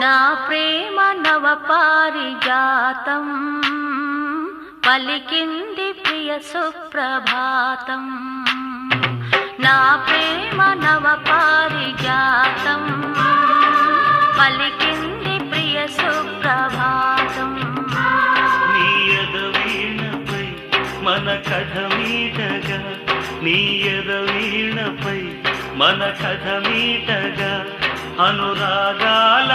నా ప్రేమ నవ పారిజాతం పలికింది ప్రియ సుప్రభాతం. నా ప్రేమ నవ పారిజాతం పలికింది ప్రియ సుప్రభాతం. నీయద వీణపై మన కథ మీటగా, నీయద వీణపై మన కథ మీటగా, అనురాగాల